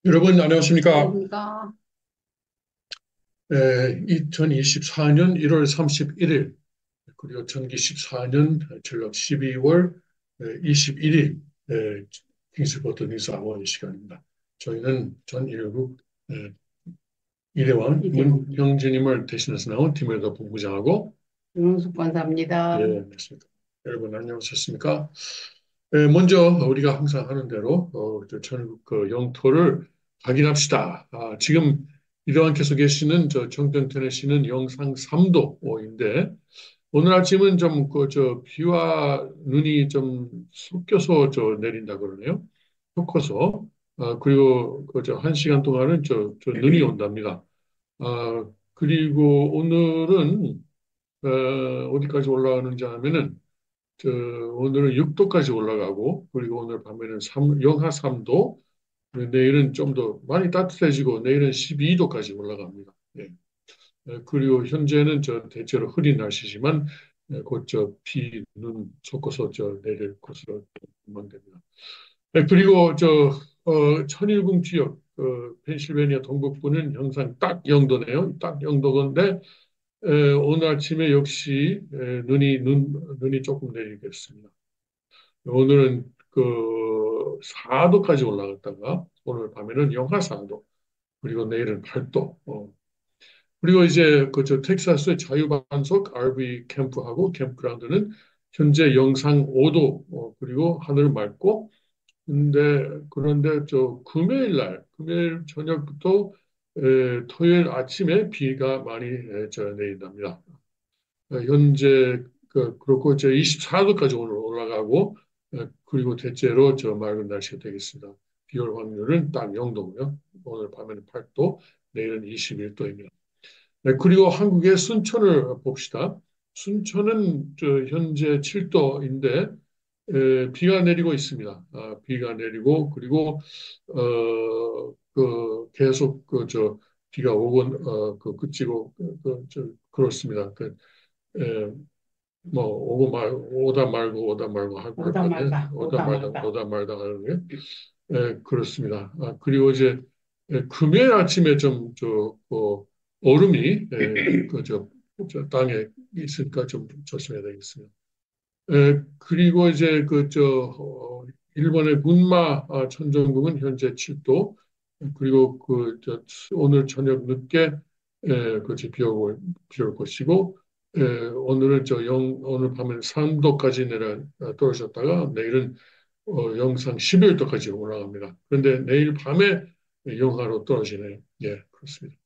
여러분 안녕하십니까? 안녕하십니까? 2024년 1월 31일 그리고 전기 14년 전력 12월 21일 킹스포트 뉴스 아워드 시간입니다. 저희는 전일국 일회원 이대호 문형진님을 대신해서 나온 팀에더 본부장하고 윤은숙 권사입니다. 맞습니다. 여러분 안녕하셨습니까? 먼저 우리가 항상 하는 대로 저 전국 그 영토를 확인합시다. 지금 이러한께서 계시는 저 청정 테네시는 영상 3도인데 오늘 아침은 좀 그 저 비와 눈이 좀 섞여서 저 내린다 그러네요. 섞어서 그리고 그 저 1시간 동안은 저 눈이 온답니다. 그리고 오늘은 어디까지 올라가는지 하면은 오늘은 6도까지 올라가고, 그리고 오늘 밤에는 영하 3도, 내일은 좀 더 많이 따뜻해지고, 내일은 12도까지 올라갑니다. 예. 그리고 현재는 대체로 흐린 날씨지만, 곧 비, 눈 섞어서 내릴 것으로 전망됩니다. 그리고 천일궁 지역, 펜실베니아 동북부는 영상 딱 0도네요. 딱 0도인데, 오늘 아침에 역시 눈이 조금 내리겠습니다. 오늘은 그 4도까지 올라갔다가 오늘 밤에는 영하 4도, 그리고 내일은 8도. 그리고 이제 저 텍사스의 자유반석 RV 캠프하고 캠프그라운드는 현재 영상 5도, 그리고 하늘 맑고, 그런데 금요일 저녁부터 토요일 아침에 비가 많이 내린답니다. 현재 그렇고 이제 24도까지 오늘 올라가고 그리고 대체로 맑은 날씨가 되겠습니다. 비올 확률은 딱 0도고요. 오늘 밤에는 8도, 내일은 21도입니다. 네, 그리고 한국의 순천을 봅시다. 순천은 현재 7도인데 비가 내리고 있습니다. 비가 내리고 그리고 계속 비가 오곤 그치고 그렇습니다. 에, 뭐 오다 말고 할 것 오다 같거든요. 말다, 오다 말다. 오다 말다 하는 게 그렇습니다. 그리고 이제 금요일 아침에 얼음이 저 땅에 있으니까 좀 조심해야 되겠습니다. 그리고 이제 일본의 군마 천정궁은 현재 7도, 그리고 오늘 저녁 늦게 비 올 것이고, 오늘은 오늘 밤에 3도까지 떨어졌다가 내일은 영상 11도까지 올라갑니다. 그런데 내일 밤에 영하로 떨어지네요. 예, 그렇습니다.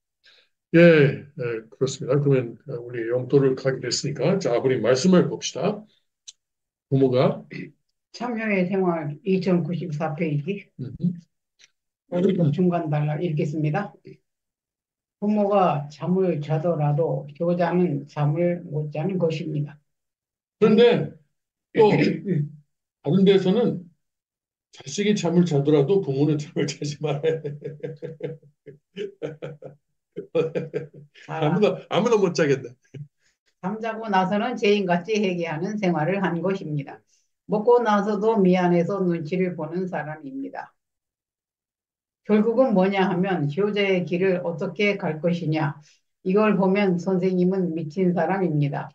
예, 그렇습니다. 그러면 우리 영토를 가게 됐으니까 자, 우리 말씀을 봅시다. 부모가 참여의 생활 2094페이지 음, 오른쪽 중간 단락 읽겠습니다. 부모가 잠을 자더라도 효자는 잠을 못 자는 것입니다. 그런데 또 다른 데서는 자식이 잠을 자더라도 부모는 잠을 자지 말아야 돼. 자, 아무나 못 자겠다. 잠자고 나서는 죄인같이 회개하는 생활을 한 것입니다. 먹고 나서도 미안해서 눈치를 보는 사람입니다. 결국은 뭐냐 하면 효자의 길을 어떻게 갈 것이냐. 이걸 보면 선생님은 미친 사람입니다.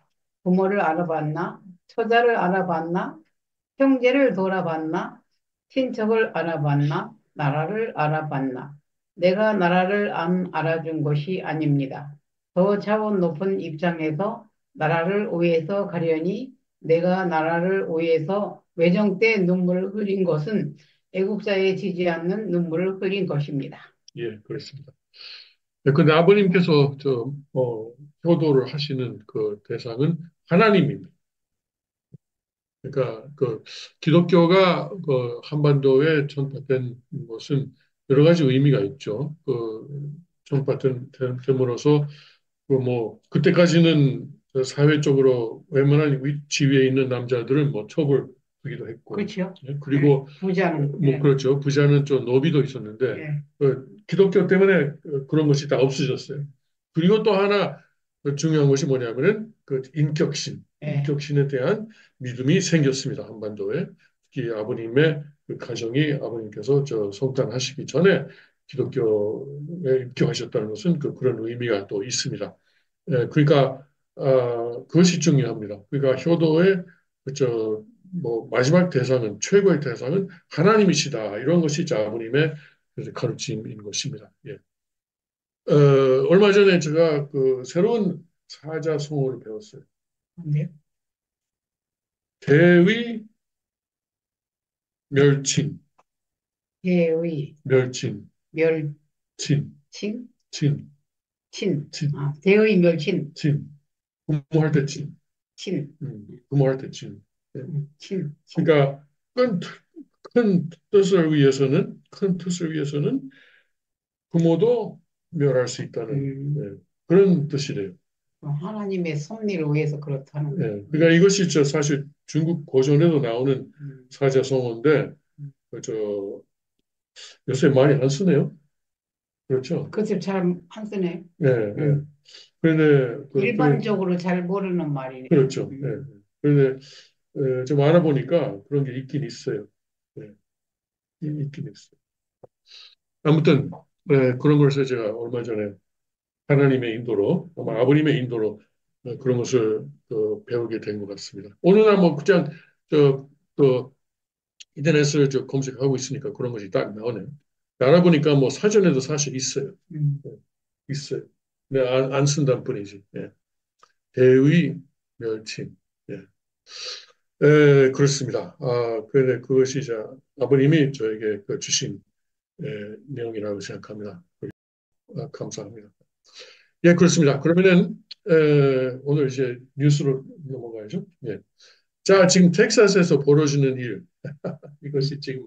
부모를 알아봤나? 처자를 알아봤나? 형제를 돌아봤나? 친척을 알아봤나? 나라를 알아봤나? 내가 나라를 안 알아준 것이 아닙니다. 더 차원 높은 입장에서 나라를 위해서 가려니 내가 나라를 위해서 외정 때 눈물을 흘린 것은 애국자에 지지 않는 눈물을 흘린 것입니다. 예, 그렇습니다. 근데 아버님께서 효도를 하시는 그 대상은 하나님입니다. 그러니까 기독교가 한반도에 전파된 것은 여러 가지 의미가 있죠. 전파됨으로써 그때까지는 사회적으로 웬만한 지위에 있는 남자들은 뭐 처벌하기도 했고, 그렇죠? 예, 예, 그리고 부자는, 뭐 예, 그렇죠. 부자는 좀 노비도 있었는데 예, 기독교 때문에 그런 것이 다 없어졌어요. 그리고 또 하나 중요한 것이 뭐냐면은 예. 인격신에 대한 믿음이 생겼습니다. 한반도에 특히 아버님의 그 가정이 아버님께서 성탄하시기 전에 기독교에 입교하셨다는 것은 그런 의미가 또 있습니다. 그러니까 그것이 중요합니다. 그러니까 효도의 뭐 마지막 대상은 최고의 대상은 하나님이시다. 이런 것이 아버님의 가르침인 것입니다. 예. 얼마 전에 제가 새로운 사자성어를 배웠어요. 네. 대의 멸친, 대의, 멸친, 멸친, 친, 친, 친. 친, 아, 대의 멸친, 친. 부모할 때 친, 친, 부모할 때 친. 예. 친, 친. 그러니까 큰, 큰 뜻을 위해서는 부모도 멸할 수 있다는 음, 그런 뜻이래요. 하나님의 섭리를 위해서 그렇다는. 그러니까 이것이 사실 중국 고전에도 나오는 음, 사자성어인데 음. 저 요새 많이 안 쓰네요. 그렇죠? 그것을 잘 안 쓰네. 네, 네. 음. 그런데 일반적으로 잘 모르는 말이네. 그렇죠. 네. 그런데 좀 알아보니까 그런 게 있긴 있어요. 네, 있긴 있어요. 아무튼 그런 것을 제가 얼마 전에 하나님의 인도로 아마 아버님의 인도로 그런 것을 배우게 된 것 같습니다. 어느 날 뭐 그냥 저 인터넷을 검색하고 있으니까 그런 것이 딱 나오네요. 알아보니까 뭐 사전에도 사실 있어요. 음. 예, 있어요. 근데 안 쓴다는 뿐이지. 예. 대의 멸칭. 예. 그렇습니다. 그것이 아버님이 저에게 주신 내용이라고 생각합니다. 감사합니다. 예, 그렇습니다. 그러면은 오늘 이제 뉴스로 넘어가야죠. 예. 자, 지금 텍사스에서 벌어지는 일, 이것이 지금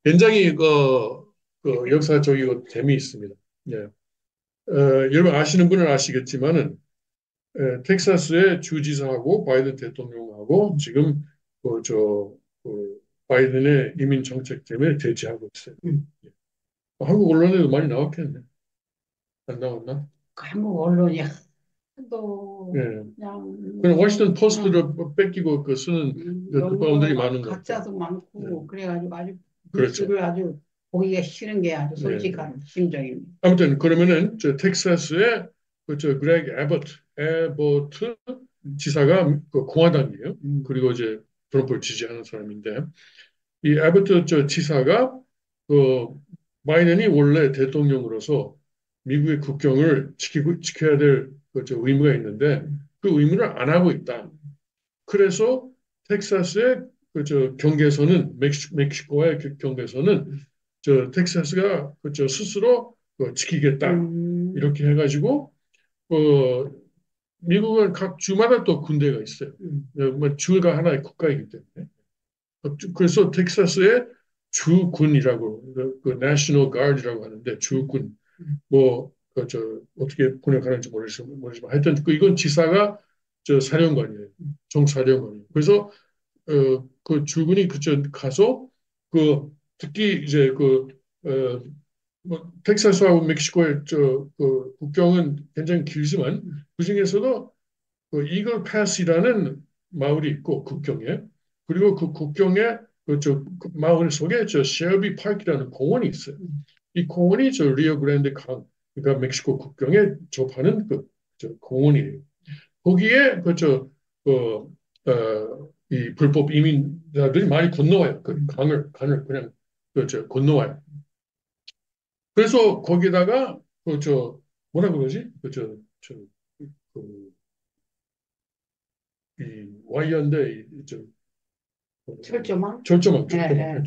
굉장히 역사적이고 재미있습니다. 예. 여러분 아시는 분은 아시겠지만은 텍사스의 주지사하고 바이든 대통령하고 지금 그, 저, 바이든의 이민 정책 때문에 대치하고 있어요. 예. 한국 언론에도 많이 나왔겠네. 안 나왔나? 한국 언론이 하도 예. 그냥 그냥 워싱턴 포스트를 뺏기고 쓰는 너무 사람들이 막 많은 것 같아요. 가짜도 예. 많고 그래가지고 아주 그렇죠. 뉴스를 아주 보기가 싫은 게 아주 예. 솔직한 심정입니다. 아무튼 그러면은 텍사스의 그렉 에버트 지사가 공화당이에요. 그리고 이제 트럼프를 지지하는 사람인데 이 에버트 지사가 그 바이든이 원래 대통령으로서 미국의 국경을 지켜야 될저 의무가 있는데 그 의무를 안 하고 있다. 그래서 텍사스의 경계선은 멕시코와의 경계선은 텍사스가 스스로 지키겠다. 이렇게 해가지고 어, 미국은 각 주마다 또 군대가 있어요. 뭐 주가 하나의 국가이기 때문에. 그래서 텍사스의 주군이라고 National Guard이라고 하는데 주군 뭐 어떻게 번역하는지 모르지만 하여튼 이건 지사가 사령관이에요. 총사령관이에요. 그래서 그 주군이 그쪽 가서 특히 이제 뭐 텍사스하고 멕시코의 국경은 굉장히 길지만 그 중에서도 이글 패스이라는 마을이 있고 국경에 그리고 그 국경에 그 마을 속에 쉘비 파크라는 공원이 있어요. 이 공원이 리오 그란데 강 그러니까 멕시코 국경에 접하는 공원이에요. 거기에 이 불법 이민자들이 많이 건너와요. 그 강을 그냥 건너와요. 그래서 거기다가 뭐라 그러지? 그, 이 와이어인데 철조망? 예, 예,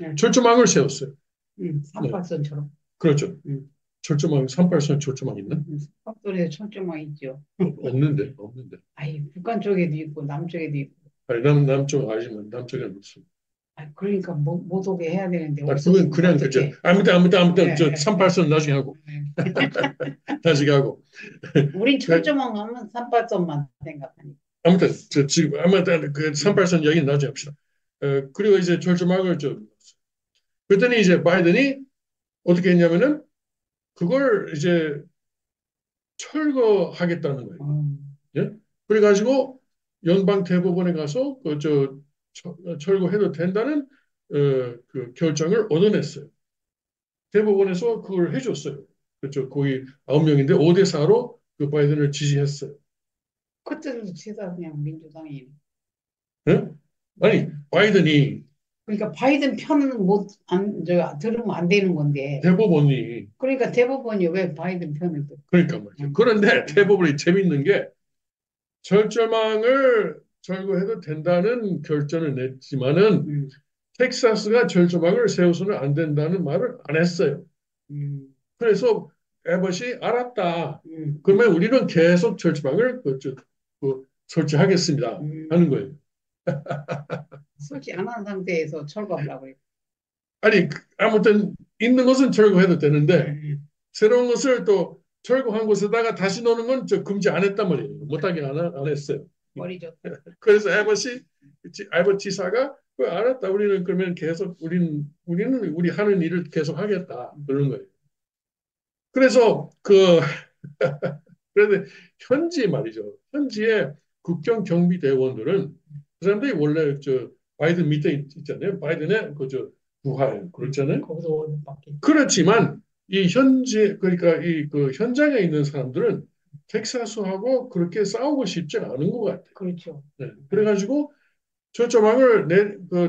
예. 철조망을 세웠어요. 네, 38선처럼. 그렇죠. 철조망 38선 철조망 있나? faktor에 철조망 있죠. 없는데. 아이, 북한 쪽에도 있고 남쪽에도 있고. 아니, 남쪽 아니지만 남쪽에는 없어. 아, 그러니까 못 오게 해야 되는데 그건 없어지면 그냥 그죠. 어떡해. 아무튼 예, 저 예, 38선 나중에 하고 예. 나중에 하고. 우린 그, 철조망 하면 38선만 생각하니까. 아무튼 지금 아무튼 그 38선 얘기는 나중에 합시다. 그리고 이제 철조망을 그랬더니 이제 바이든이 어떻게 했냐면은 그걸 이제 철거하겠다는 거예요. 예? 그래가지고 연방 대법원에 가서 철거해도 된다는 그 결정을 얻어냈어요. 대법원에서 그걸 해줬어요. 그렇죠. 거의 9명인데 5대 4로 그 바이든을 지지했어요. 그때도 죄다 그냥 민주당이. 예? 아니, 바이든이 그러니까 바이든 편은 들으면 안 되는 건데. 대법원이 그러니까 대법원이 왜 바이든 편을 들어? 그러니까 말이죠. 음, 그런데 음, 대법원이 재밌는 게 절조망을 철거해도 된다는 결정을 냈지만은 음, 텍사스가 절조망을 세워서는 안 된다는 말을 안 했어요. 음, 그래서 에벗이 알았다. 음, 그러면 우리는 계속 절조망을 설치하겠습니다. 하는 음. 거예요. 설치 안 한 상태에서 철거하려고 해요. 아니, 아무튼 있는 것은 철거해도 되는데 음, 새로운 것을 또 철거한 곳에다가 다시 넣는 건 저 금지 안 했단 말이에요. 못하게 안 했어요. 머리죠. 그래서 에벗 지사가 알았다. 우리는 그러면 계속 우리는 우리 하는 일을 계속 하겠다. 그런 거예요. 그래서 그런데 현지 말이죠. 현지의 국경 경비 대원들은 그 사람들이 원래 저 바이든 밑에 있잖아요. 바이든의 그저 부하예요. 그렇잖아요. 거기서 오는 밖에. 그렇지만 이 현지 그러니까 이 그 현장에 있는 사람들은 텍사스하고 그렇게 싸우고 싶지 않은 것 같아요. 그렇죠. 네. 그래가지고 철조망을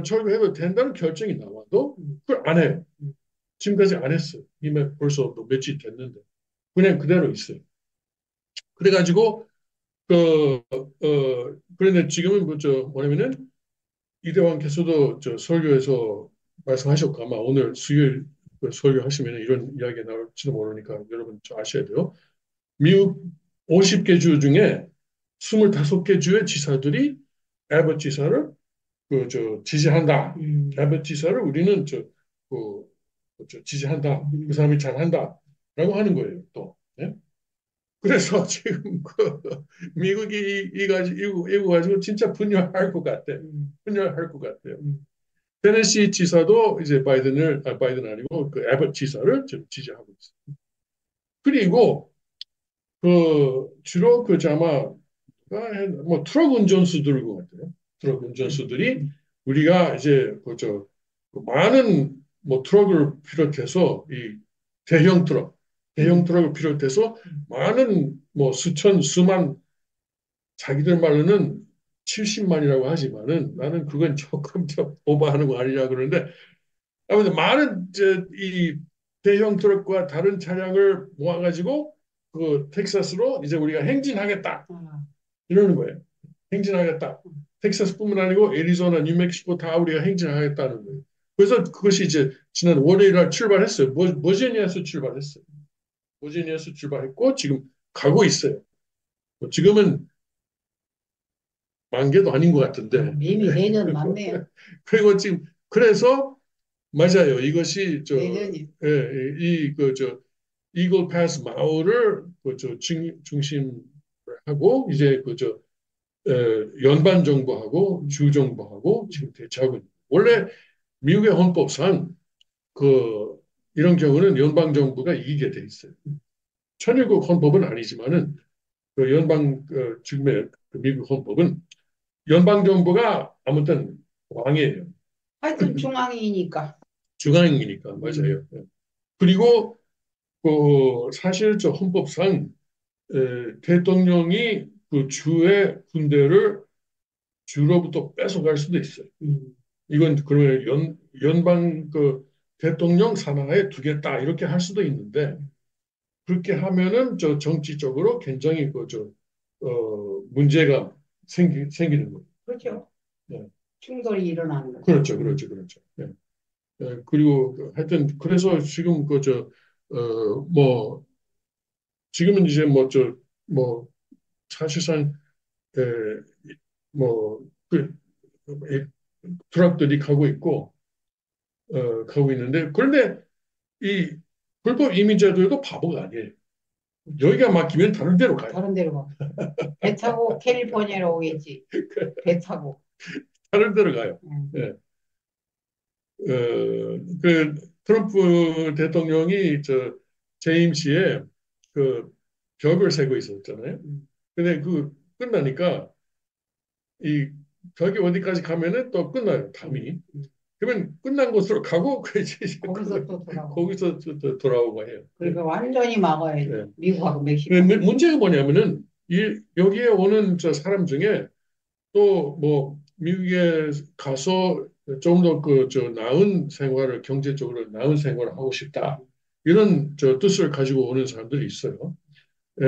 철거해도 된다는 결정이 나와도 그걸 안 해요. 음, 지금까지 안 했어요. 이미 벌써 또 며칠 됐는데 그냥 그대로 있어요. 그래가지고 그런데 지금은 뭐냐면은 이대왕께서도 저 설교에서 말씀하셨고 아마 오늘 수요일 그 설교하시면 이런 이야기가 나올지도 모르니까 여러분 좀 아셔야 돼요. 미국 50개 주 중에 25개 주의 지사들이 에버 지사를 지지한다. 에버 지사를 우리는 지지한다. 그 사람이 잘한다라고 하는 거예요. 또. 예? 그래서 지금 미국이 이거 가지고 진짜 분열할 것 같아. 분열할 것 같아요. 테네시 지사도 이제 바이든 아니고 그 에벗 지사를 좀 지지하고 있어요. 그리고 주로 아마 뭐 트럭 운전수들인 것 같아요. 트럭 운전수들이 우리가 이제 많은 뭐 트럭을 비롯해서 이 대형 트럭, 대형 트럭을 비롯해서 많은 뭐 수만 자기들 말로는 70만이라고 하지만은 나는 그건 조금 더 오버하는 거 아니냐 그러는데 아무튼 많은 이 대형 트럭과 다른 차량을 모아가지고 그 텍사스로 이제 우리가 행진하겠다 이러는 거예요. 행진하겠다. 텍사스뿐만 아니고 애리조나, 뉴멕시코 다 우리가 행진하겠다는 거예요. 그래서 그것이 이제 지난 월요일 날 출발했어요. 버지니아에서 출발했어요. 버지니아에서 출발했고 지금 가고 있어요. 지금은 만 개도 아닌 것 같은데. 이미 내년 맞네요. 그리고 지금 그래서 맞아요. 이것이 내년이. 이글 패스 마을을 중심으로 하고 이제 연방 정부하고 주 정부하고 지금 대치하고 있는. 원래 미국의 헌법상 이런 경우는 연방 정부가 이기게 돼 있어요. 천일국 헌법은 아니지만은 지금의 미국 헌법은 연방 정부가 아무튼 왕이에요. 하여튼 중앙이니까. 중앙이니까 맞아요. 그리고 사실 저 헌법상 대통령이 그 주의 군대를 주로부터 뺏어갈 수도 있어요. 이건 그러면 연방 대통령 산하에 두겠다 이렇게 할 수도 있는데 그렇게 하면은 저 정치적으로 굉장히 문제가 생기는 거예요. 그렇죠. 네. 충돌이 일어나는 거죠. 그렇죠, 그렇죠, 그렇죠. 네. 그리고 하여튼 그래서 지금 뭐 지금은 이제 뭐 사실상 에, 뭐그 트럭들이 가고 있는데 그런데 이 불법 이민자들도 바보가 아니에요. 여기가 막히면 다른 데로 가요. 다른 데로 가. 배 타고 캘리포니아로 오겠지. 배 타고. 다른 데로 가요. 예. 그 트럼프 대통령이 재임시에 그 벽을 세고 있었잖아요. 근데 끝나니까 이 벽이 어디까지 가면은 또 끝나요. 담이. 그러면 끝난 곳으로 가고 그 이제 거기서 또 돌아오고. 거기서 또 돌아오고 해요. 그러니까 완전히 네. 막아야죠. 미국하고 네, 멕시코. 문제가 뭐냐면은 여기에 오는 저 사람 중에 또 뭐 미국에 가서 좀 더 그 저 나은 생활을 경제적으로 나은 생활을 하고 싶다 이런 저 뜻을 가지고 오는 사람들이 있어요. 에,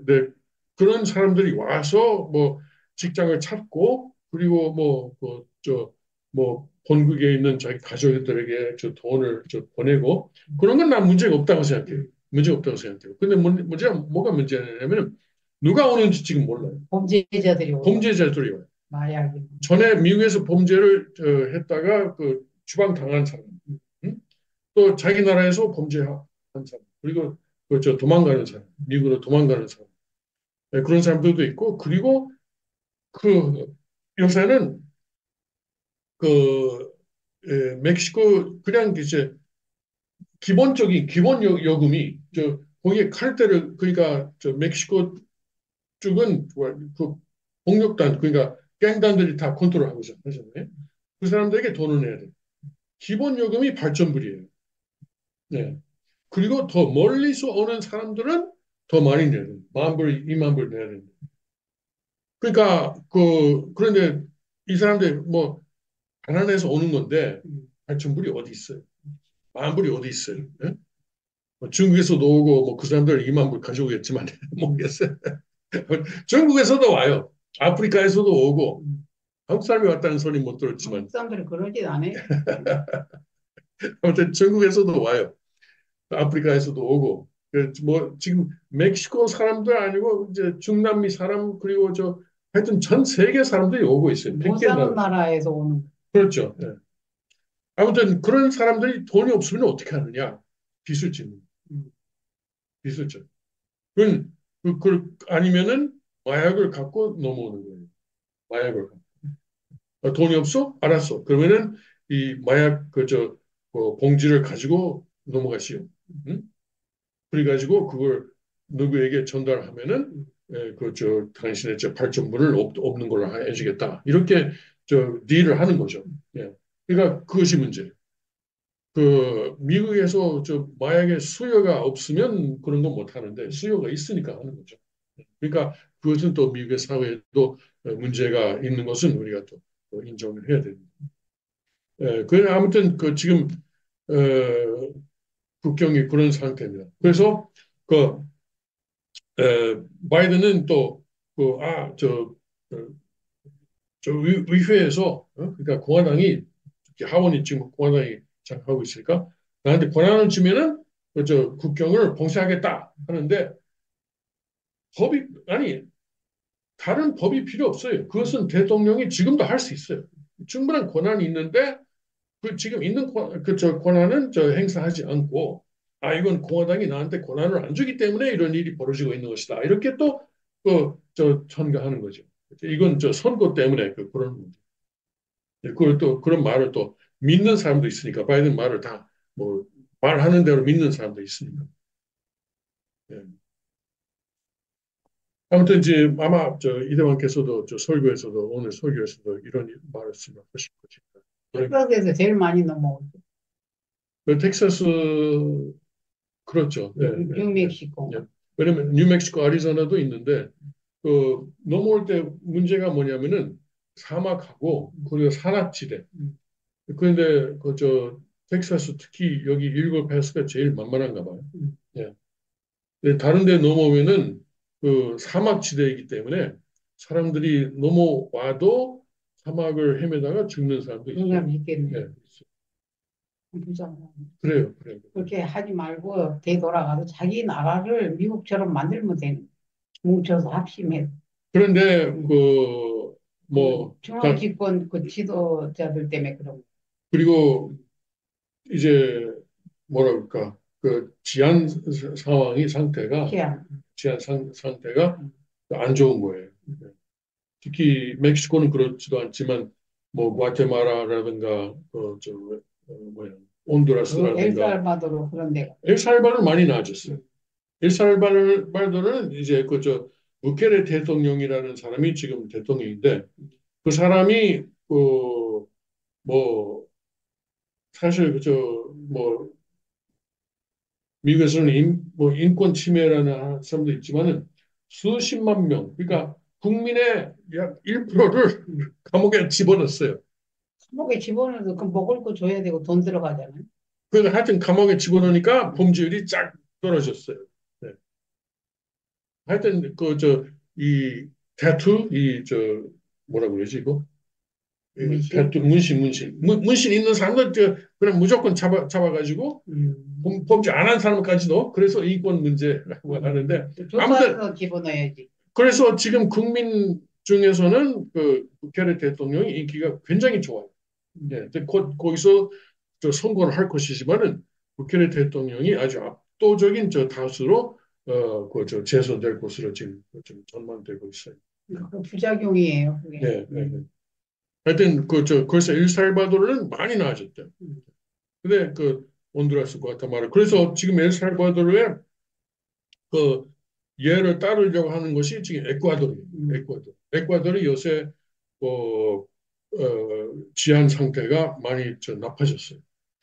네, 그런 사람들이 와서 뭐 직장을 찾고 그리고 뭐 본국에 있는 자기 가족들에게 저 돈을 저 보내고 그런 건 난 문제가 없다고 생각해요. 문제가 없다고 생각해요. 근데 문제가 뭐가 문제냐면은 누가 오는지 지금 몰라요. 범죄자들이 오죠. 범죄자들이 와요. 마약이. 전에 미국에서 범죄를 했다가 그 추방당한 사람, 응? 또 자기 나라에서 범죄한 사람, 그리고 그저 도망가는 사람, 미국으로 도망가는 사람, 네, 그런 사람들도 있고, 그리고 그 요새는 그 멕시코 그냥 이제 기본적인 기본 요금이 저 거기에 칼때를 그러니까 저 멕시코 쪽은 그 폭력단 그러니까 갱단들이 다 컨트롤하고 있잖아요. 그 사람들에게 돈을 내야 돼. 기본 요금이 8,000불이에요. 네. 그리고 더 멀리서 오는 사람들은 더 많이 내야 돼. 10,000불, 20,000불 내야 된다. 그러니까 그런데 이 사람들 뭐 가난해서 오는 건데 8,000불이 어디 있어요? 10,000불이 어디 있어요? 예? 뭐 중국에서도 오고 뭐 그 사람들 20,000불 가져오겠지만 모르겠어요. 중국에서도 와요. 아프리카에서도 오고 한국 사람이 왔다는 소리 못 들었지만 한국 사람들은 그러진 않아요. 아무튼 중국에서도 와요. 아프리카에서도 오고 뭐 지금 멕시코 사람들 아니고 이제 중남미 사람 그리고 저 하여튼 전 세계 사람들이 오고 있어요. 못 100개 사는 나라. 나라에서 오는. 그렇죠. 예. 아무튼 그런 사람들이 돈이 없으면 어떻게 하느냐? 빚을 짓는. 빚을 져. 아니면은 마약을 갖고 넘어오는 거예요. 마약을 갖고. 돈이 없어? 알았어. 그러면은 이 마약 봉지를 가지고 넘어가시오. 응? 그래가지고 그걸 누구에게 전달하면은 당신의 저 발전물을 없는 걸로 해주겠다. 이렇게 저 딜을 하는 거죠. 예. 그러니까 그것이 문제. 그 미국에서 저 마약의 수요가 없으면 그런 건 못 하는데 수요가 있으니까 하는 거죠. 그러니까 그것은 또 미국의 사회에도 문제가 있는 것은 우리가 또 인정을 해야 됩니다. 예, 그 아무튼 그 지금 어, 국경이 그런 상태입니다. 그래서 그 바이든은 또 그, 아, 저 의회에서 그러니까 공화당이 하원이 지금 공화당이 장악하고 있으니까 나한테 권한을 주면은 그저 국경을 봉쇄하겠다 하는데 법이 아니 다른 법이 필요 없어요. 그것은 대통령이 지금도 할 수 있어요. 충분한 권한이 있는데 그 지금 있는 그저 권한은 저 행사하지 않고 아 이건 공화당이 나한테 권한을 안 주기 때문에 이런 일이 벌어지고 있는 것이다. 이렇게 또 그 저 전가하는 거죠. 이건 저 선거 때문에 그런 문제. 그걸 또 그런 말을 또 믿는 사람도 있으니까 바이든 말을 다 뭐 말하는 대로 믿는 사람도 있으니까. 예. 아무튼 이제 아마 저 이대왕께서도 저 설교에서도 오늘 설교에서도 이런 말씀을 하실 거지. 텍사스에서 제일 많이 넘어오죠. 그 텍사스 그렇죠. 예, 예, 뉴멕시코. 예. 왜냐면 뉴멕시코, 아리조나도 있는데 그 넘어올 때 문제가 뭐냐면은 사막하고 그리고 산악지대. 그런데 그 저 텍사스 특히 여기 일곱 패스가 제일 만만한가 봐요. 예. 근데 다른 데 넘어오면은 그 사막지대이기 때문에 사람들이 넘어와도 사막을 헤매다가 죽는 사람도 있어요. 그런 사람 있겠네. 예, 부정. 그래요, 그래요. 그렇게 하지 말고 되돌아가서 자기 나라를 미국처럼 만들면 되는. 뭉쳐서 합심해서. 그런데 뭐 중앙 집권 그 지도자들 때문에 그런 거. 그리고 이제 뭐라 그럴까 그治安 상황이 상태가 피한. 상태가 안 좋은 거예요. 특히 멕시코는 그렇지도 않지만 뭐 과테마라라든가 뭐야 그 온두라스라든가 엘살바도르 그런 데가. 엘살바도르 많이 나아졌어요. 엘살바도르는 이제 그저 부케레 대통령이라는 사람이 지금 대통령인데 그 사람이 그뭐 사실 뭐 미국에서는 뭐 인권 침해라는 사람도 있지만은 수십만 명, 그러니까 국민의 약 1%를 감옥에 집어넣었어요. 감옥에 집어넣어도 그 먹을 거 줘야 되고 돈 들어가잖아요. 그러니까 하여튼 감옥에 집어넣으니까 음. 범죄율이 쫙 떨어졌어요. 네. 하여튼 이 대투 뭐라고 그러지 이거? 문신? 문신 있는 사람들 그냥 무조건 잡아가지고 범죄 안 한 사람까지도 그래서 인권 문제라고 하는데 아무튼 조사해서 집어넣어야지. 그래서 지금 국민 중에서는 그 부케레 대통령이 인기가 굉장히 좋아요. 예, 근데 곧 거기서 선거를 할 것이지만은 부케레 대통령이 아주 압도적인 다수로 재선될 것으로 지금 좀 전망되고 있어요. 그 부작용이에요, 그게. 네, 네, 네. 하여튼 그래서 엘살바도르는 많이 나아졌대요. 근데 온두라스, 과테말라. 그래서 지금 엘살바도르에 그 예를 따르려고 하는 것이 지금 에콰도르예요. 에콰도르 요새治安 상태가 많이 나빠졌어요.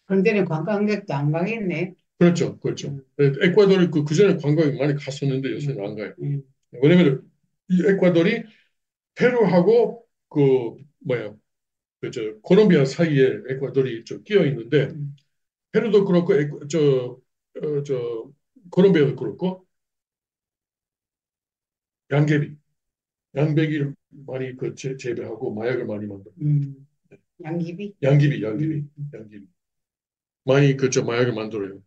그런데는 관광객도 안 가겠네. 그렇죠, 그렇죠. 에콰도르 그전에 관광이 많이 갔었는데 요새는 안 가요. 왜냐면 이 에콰도르이 페루하고 뭐야 콜롬비아 사이에 에콰도르이 끼어 있는데 페루도 그렇고 콜롬비아도 그렇고 양계비 양배기를 많이 재배하고 마약을 많이 만들어. 양귀비? 양귀비 많이 마약을 만들어요.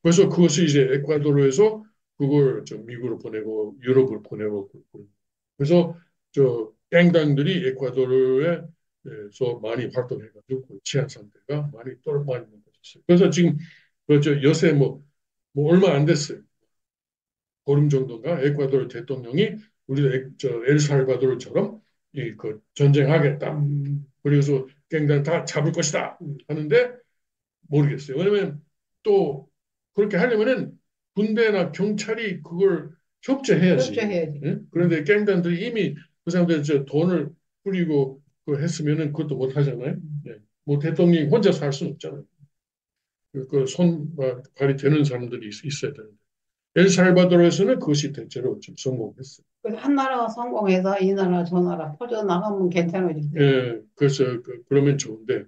그래서 그것을 이제 에콰도르에서 그걸 미국으로 보내고 유럽으로 보내고 그래서 갱단들이 에콰도르에서 많이 활동해가지고 치안 상태가 많이 높아졌어요. 그래서 지금 요새 뭐 얼마 안 됐어요. 보름 정도인가 에콰도르 대통령이 우리도 엘살바도르처럼 전쟁하겠다. 그래서 갱단 다 잡을 것이다 하는데 모르겠어요. 왜냐면 또 그렇게 하려면은 군대나 경찰이 그걸 협조해야지. 협조해야지. 예? 그런데 갱단들이 이미 그 사람들 돈을 뿌리고 했으면은 그것도 못 하잖아요. 예. 뭐 대통령이 혼자서 할 수는 없잖아요. 발이 되는 사람들이 있어야 되는데. 엘살바도르에서는 그것이 대체로 좀 성공했어요. 그래서 한 나라가 성공해서 이 나라 저 나라 퍼져나가면 괜찮아질 텐데. 예, 그래서 그러면 좋은데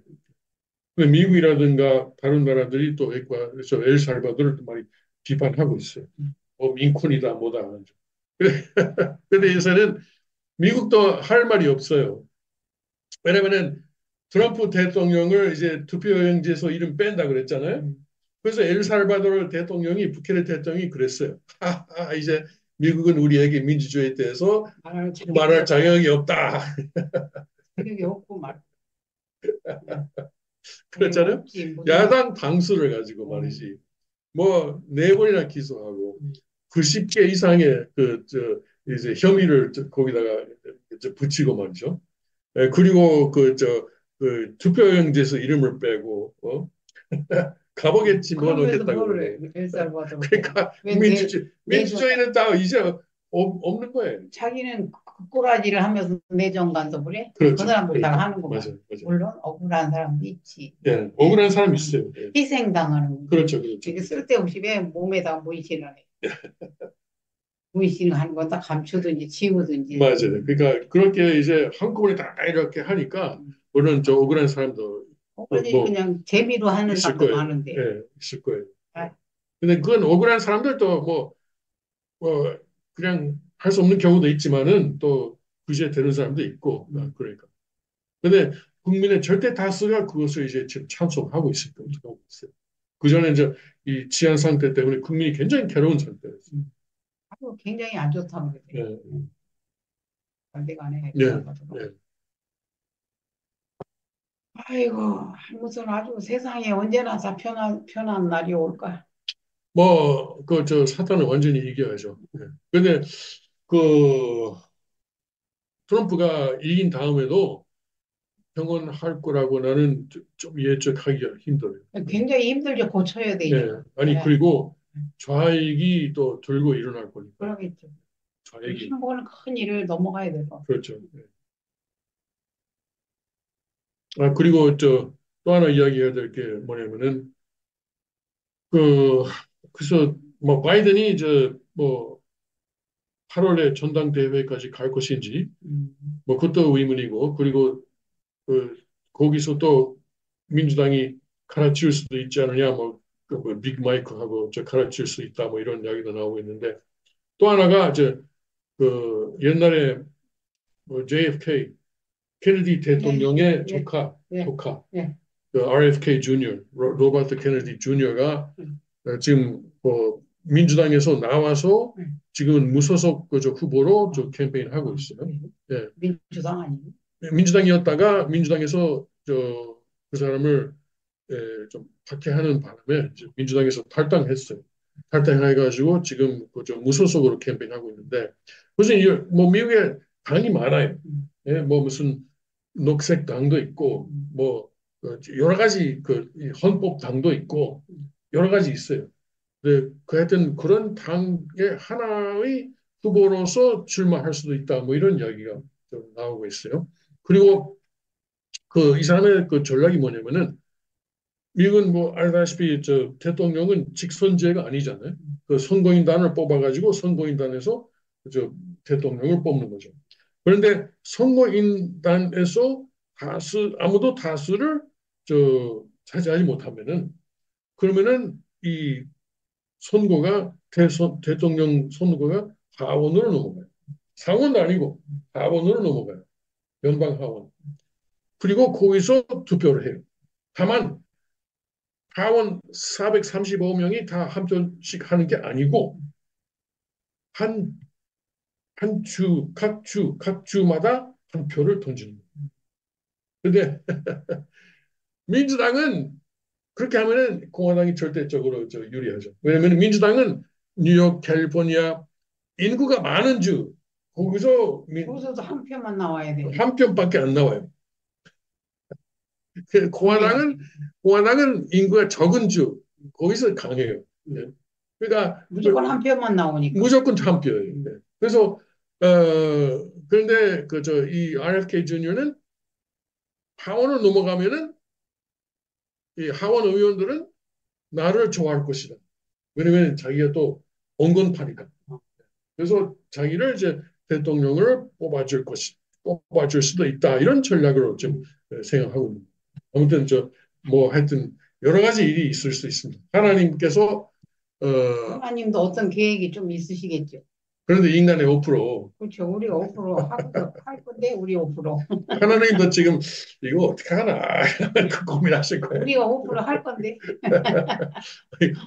근데 미국이라든가 다른 나라들이 또 그래서 엘살바도르를 많이 비판하고 있어요. 민쿤이다 뭐다 하는데. 근데 요새는 미국도 할 말이 없어요. 왜냐면은 트럼프 대통령을 이제 투표용지에서 이름 뺀다 그랬잖아요. 그래서 엘살바도르 대통령이 부케레 대통령이 그랬어요. 이제 미국은 우리에게 민주주의에 대해서 말할 자격이 없다. 자격이 없고 말. 그랬잖아요. 없지, 야당 당수를 가지고 말이지. 뭐 네 번이나 기소하고 90개 이상의 이제 혐의를 거기다가 붙이고 말이죠. 그리고 투표용지에서 이름을 빼고 감옥에 그러면서 집어넣겠다고 뭐를 해? 그러고. 엘살바도르 그러니까 민주주의는 다 이제 없는 거예요. 자기는 그 꼬라지를 하면서 내정 간섭을 해? 그 그렇죠. 사람들 다 그렇죠. 하는구만. 맞아요. 물론 억울한 사람도 있지. 예, 억울한 사람 있어요. 예. 희생당하는. 그렇죠, 그렇죠. 이게 쓸데없이 왜 몸에다 문신을 해? 문신 하는 건 다 감추든지 지우든지. 맞아요. 그러니까 그렇게 이제 한꺼번에 다 이렇게 하니까 물론 억울한 사람도 그냥 재미로 하는 있을 사람도 거예요. 많은데. 예, 있을 거예요. 아, 근데 그건 억울한 사람들도 그냥 할 수 없는 경우도 있지만은 또 구제되는 사람도 있고 그러니까. 근데 국민의 절대 다수가 그것을 이제 지금 찬성하고 있을 거라고 있어요. 그 전에 이제 이 치안 상태 때문에 국민이 굉장히 괴로운 상태였어요. 굉장히 안 좋다고 그러대. 예, 반대가네. 예, 예. 아이고, 무슨 아주 세상에 언제나 다 편한 날이 올까? 사탄을 완전히 이겨야죠. 예. 근데 그 트럼프가 이긴 다음에도 평온할 거라고 나는 좀 예측하기가 힘들어요. 굉장히 힘들게 고쳐야 돼, 네. 이거. 아니, 네. 그리고 좌익이 또 들고 일어날 거니까. 그러겠죠. 좌익이. 한 번은 큰 일을 넘어가야 돼서. 그렇죠. 네. 그리고 또 하나 이야기해야 될 게 뭐냐면은 그 그래서 뭐 바이든이 이제 뭐 8월에 전당대회까지 갈 것인지 뭐 그것도 의문이고 그리고 그 거기서 또 민주당이 갈아치울 수도 있지 않느냐 뭐빅 마이크하고 저 갈아치울 수 있다 뭐 이런 이야기도 나오고 있는데 또 하나가 이제 그 옛날에 뭐 JFK 케네디 예, 대통령의 예, 예, 조카 예. 그 RFK 주니어 로버트 케네디 주니어가 지금 뭐 민주당에서 나와서 지금은 무소속 그저 후보로 저 캠페인 하고 있어요. 예. 민주당 아니에요? 민주당이었다가 민주당에서 저 그 사람을 좀 박해하는 바람에 이제 민주당에서 탈당했어요. 탈당해가지고 지금 그저 무소속으로 캠페인하고 있는데 무슨 뭐 미국에 당이 많아요. 예, 뭐 무슨 녹색 당도 있고 뭐 여러 가지 그이 헌법 당도 있고 여러 가지 있어요. 네, 그 하여튼 그런 당의 하나의 후보로서 출마할 수도 있다. 뭐 이런 이야기가 좀 나오고 있어요. 그리고 그 이 사람의 그 전략이 뭐냐면은 미국은 뭐 알다시피 저 대통령은 직선제가 아니잖아요. 그 선거인단을 뽑아가지고 선거인단에서 저 대통령을 뽑는 거죠. 그런데 선거인단에서 아무도 다수를 저 차지하지 못하면은 그러면은 이 선거가 대통령 선거가 하원으로 넘어가요. 상원도 아니고 하원으로 넘어가요. 연방 하원. 그리고 거기서 투표를 해요. 다만 하원 435명이 다 한 표씩 하는 게 아니고 한, 각 주마다 한 표를 던지는 거예요. 근데 민주당은 그렇게 하면은 공화당이 절대적으로 유리하죠. 왜냐하면 민주당은 뉴욕, 캘리포니아 인구가 많은 주 거기서 거기서도 한 표만 나와야 돼. 한 편밖에 안 나와요. 그 그게 공화당은 인구가 적은 주 거기서 강해요. 네. 그러니까 무조건 한 표만 나오니까. 무조건 한 표예요. 네. 그래서 그런데 그 저 이 RFK 주니어는 하원을 넘어가면은 이 하원 의원들은 나를 좋아할 것이다. 왜냐면 자기가 또 온건파니까. 그래서 자기를 이제 대통령을 뽑아줄 수도 있다. 이런 전략으로 좀 생각하고 있습니다. 아무튼 뭐 하여튼 여러 가지 일이 있을 수 있습니다. 하나님께서 어, 하나님도 어떤 계획이 좀 있으시겠죠. 그런데 인간의 5% 그렇죠. 우리가 5% 하고도 할 건데 우리 5%. 하나님도 지금 이거 어떻게 하나 그 고민하실 거예요. 우리가 5%할 건데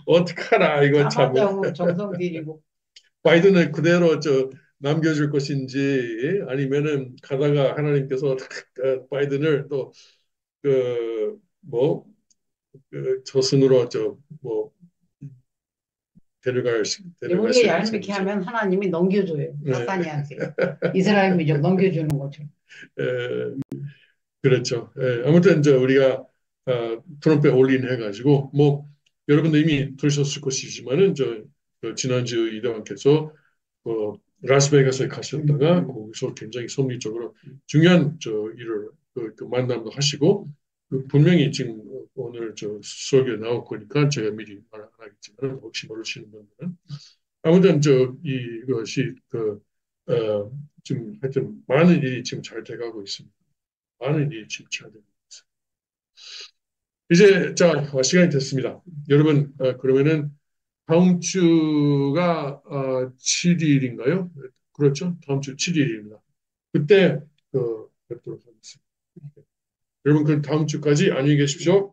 어떻게 하나 이거 참 참하자고 정성 들이고. 바이든을 그대로 남겨줄 것인지 아니면은 가다가 하나님께서 바이든을 또그뭐 저승으로 뭐 우리가 데려가실 얄밉게 것인지. 하면 하나님이 넘겨줘요. 네. 사탄이한테. 이스라엘 민족 넘겨주는 거죠. 에, 그렇죠. 아무튼 우리가 트럼프에 올인해가지고 뭐 여러분도 이미 들으셨을 것이지만은 지난주 이대왕께서 라스베가스에 가셨다가 거기서 굉장히 섭리적으로 중요한 일을 그 만남도 하시고 분명히 지금 오늘 설교에 나올 거니까 제가 미리 말 안 하겠지만 혹시 모르시는 분들은 아무튼 이것이 지금 하여튼 많은 일이 지금 잘 돼가고 있습니다. 많은 일이 지금 잘 되고 있습니다. 이제 자 시간이 됐습니다. 여러분 그러면은 다음 주가 7일인가요? 그렇죠? 다음 주 7일입니다. 그때 뵙도록 하겠습니다. 여러분 그 다음 주까지 안녕히 계십시오.